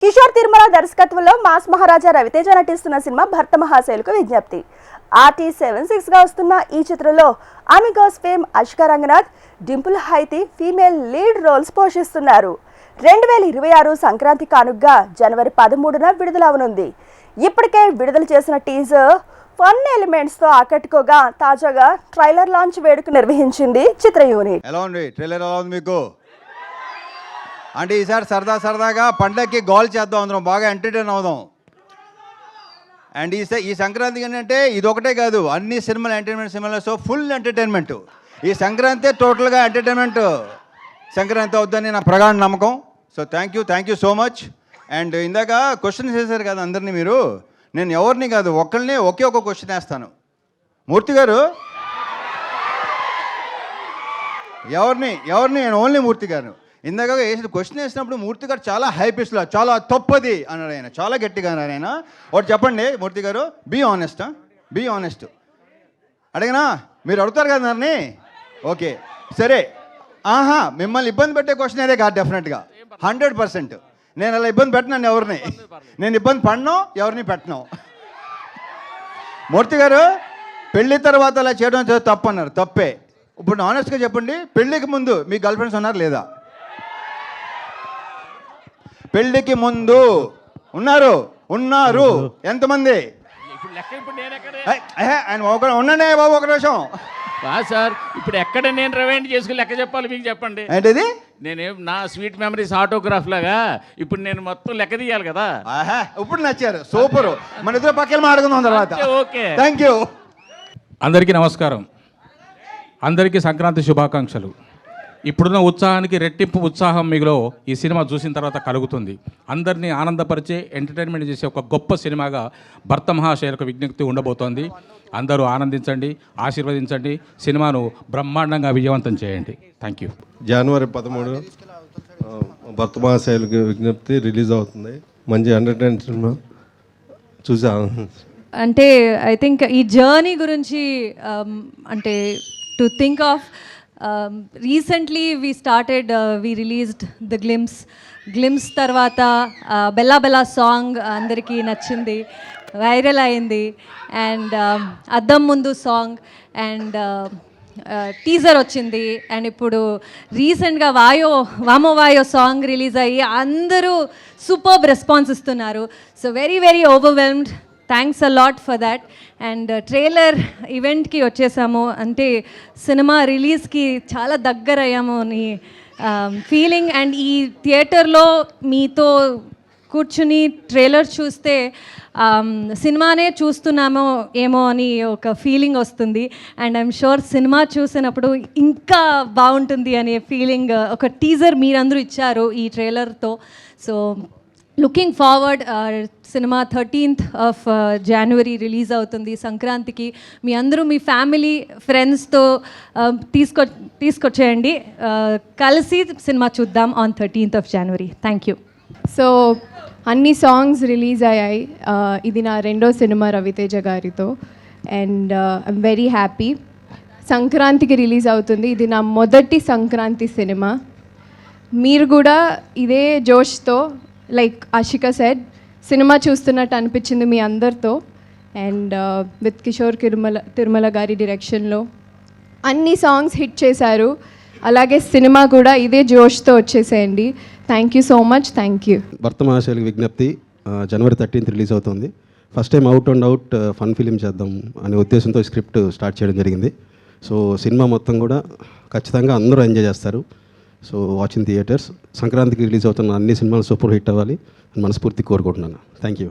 కిషోర్ తిరుమల దర్శకత్వంలో మాస్ మహారాజా రవితేజ నటిస్తున్న సినిమా భర్త మహాశైలుకు విజ్ఞప్తి. RT76 గా వస్తున్న ఈ చిత్రంలో Amigos fame Ashika Ranganath, Dimple Hayathi female lead roles పోషిస్తున్నారు. 2026 సంక్రాంతి కానుగ్గా జనవరి 13న విడుదలవనుంది. ఇప్పటికే విడుదల చేసిన టీజర్ ఫన్ ఎలిమెంట్స్ తో ఆకట్టుకోగా తాజాగా ట్రైలర్ లాంచ్ వేడుక నిర్వహించింది చిత్ర యూనిట్. ఎలా ఉంది ట్రైలర్? ఎలా ఉంది మీకు? అంటే ఈసారి సరదాగా పండగకి గోల్ చేద్దాం, అందరం బాగా ఎంటర్టైన్ అవుదాం. అండ్ ఈ సంక్రాంతికి ఏంటంటే ఇది ఒకటే కాదు, అన్ని సినిమాలు ఎంటర్టైన్మెంట్ సినిమాలు. సో ఫుల్ ఎంటర్టైన్మెంట్ ఈ సంక్రాంతి, టోటల్గా ఎంటర్టైన్మెంట్ సంక్రాంతి అవుద్దని నా ప్రగాఢ నమ్మకం. So thank you so much. And ఇందాక క్వశ్చన్స్ వేశారు కదా అందరినీ మీరు. నేను ఎవరిని కాదు, ఒక్కరిని ఒకే ఒక క్వశ్చన్ వేస్తాను. మూర్తి గారు ఎవరిని నేను ఓన్లీ మూర్తి గారు. ఇందాక వేసిన క్వశ్చన్ వేసినప్పుడు మూర్తి గారు చాలా హైపిస్లో చాలా తప్పది అన్నాడు. ఆయన చాలా గట్టిగా అన్నాడు. ఆయన ఒకటి చెప్పండి మూర్తి గారు, బీ ఆనెస్ట్. అడిగినా మీరు అడుగుతారు కదా నన్ను. ఓకే సరే, మిమ్మల్ని ఇబ్బంది పెట్టే క్వశ్చన్ అదే కాదు, డెఫినెట్గా 100%. నేను అలా ఇబ్బంది పెట్టినాను ఎవరిని, నేను ఇబ్బంది పడినో ఎవరిని పెట్టను. మూర్తి గారు పెళ్లి తర్వాత అలా చేయడం తప్పు అన్నారు. తప్పే. ఇప్పుడు ఆనెస్ట్గా చెప్పండి, పెళ్ళికి ముందు మీ గర్ల్ ఫ్రెండ్స్ ఉన్నారు లేదా? పెళ్లికి ముందు ఉన్నారు ఎంతమంది? ఆయన ఉన్నానే బాబు, ఒక నిమిషం సార్. ఇప్పుడు ఎక్కడ నేను రివైండ్ చేసుకుని లెక్క చెప్పాలి మీకు? చెప్పండి. ఏంటిది? నేనేం నా స్వీట్ మెమరీస్ ఆటోగ్రాఫ్ లాగా ఇప్పుడు నేను మొత్తం లెక్క తీయాలి కదా. ఇప్పుడు నచ్చారు, సూపర్. మన ఇద్దరు పక్కన మాట్లాడుకుందాం తర్వాత. Okay, thank you. అందరికీ నమస్కారం. అందరికీ సంక్రాంతి శుభాకాంక్షలు. ఇప్పుడున్న ఉత్సాహానికి రెట్టింపు ఉత్సాహం మీలో ఈ సినిమా చూసిన తర్వాత కలుగుతుంది. అందరినీ ఆనందపరిచే, ఎంటర్టైన్మెంట్ చేసే ఒక గొప్ప సినిమాగా భర్త మహాశైలకు విజ్ఞప్తి ఉండబోతోంది. అందరూ ఆనందించండి, ఆశీర్వదించండి, సినిమాను బ్రహ్మాండంగా విజయవంతం చేయండి. Thank you. జనవరి 13 భర్త మహాశైలకు విజ్ఞప్తి రిలీజ్ అవుతుంది. మంచి ఎంటర్టైన్ సినిమా చూసా. అంటే ఐ థింక్ ఈ జర్నీ గురించి అంటే to think of recently we released the glimpse తర్వాత బెల్లా బెల్లా సాంగ్ అందరికీ నచ్చింది, వైరల్ అయింది. అండ్ అద్దం ముందు సాంగ్ అండ్ టీజర్ వచ్చింది. అండ్ ఇప్పుడు రీసెంట్గా వామో వాయో సాంగ్ రిలీజ్ అయ్యి అందరూ సూపర్బ్ రెస్పాన్స్ ఇస్తున్నారు. So very overwhelmed. Thanks a lot for that. And trailer ఈవెంట్కి వచ్చేసాము, అంటే సినిమా రిలీజ్కి చాలా దగ్గర అయ్యాము అని ఫీలింగ్. అండ్ ఈ థియేటర్లో మీతో కూర్చుని ట్రైలర్ చూస్తే సినిమానే చూస్తున్నామో ఏమో అని ఒక ఫీలింగ్ వస్తుంది. అండ్ ఐఎమ్ షూర్ సినిమా చూసినప్పుడు ఇంకా బాగుంటుంది అనే ఫీలింగ్ ఒక టీజర్ మీరందరూ ఇచ్చారు ఈ ట్రైలర్తో. So looking forward. సినిమా 13th of January రిలీజ్ అవుతుంది సంక్రాంతికి. మీ అందరూ మీ ఫ్యామిలీ ఫ్రెండ్స్తో తీసుకొచ్చేయండి, కలిసి సినిమా చూద్దాం on 13th of January. Thank you. So అన్ని సాంగ్స్ రిలీజ్ అయ్యాయి. ఇది నా రెండో సినిమా రవితేజ గారితో. And I'm very happy. సంక్రాంతికి రిలీజ్ అవుతుంది. ఇది నా మొదటి సంక్రాంతి సినిమా. మీరు కూడా ఇదే జోష్తో, లైక్ ఆషికా సెడ్, సినిమా చూస్తున్నట్టు అనిపించింది మీ అందరితో. అండ్ విత్ కిషోర్ తిరుమల గారి డైరెక్షన్లో అన్ని సాంగ్స్ హిట్ చేశారు. అలాగే సినిమా కూడా ఇదే జోష్తో వచ్చేసేయండి. Thank you so much. Thank you. భర్త మహాశైలకు విజ్ఞప్తి జనవరి 13 రిలీజ్ అవుతుంది. First time out fun film చేద్దాం అనే ఉద్దేశంతో స్క్రిప్ట్ స్టార్ట్ చేయడం జరిగింది. సో సినిమా మొత్తం కూడా ఖచ్చితంగా అందరూ ఎంజాయ్ చేస్తారు. So watching theatres. సంక్రాంతికి రిలీజ్ అవుతున్న అన్ని సినిమాలు సూపర్ హిట్ అవ్వాలి అని మనస్ఫూర్తి కోరుకుంటున్నాను. Thank you.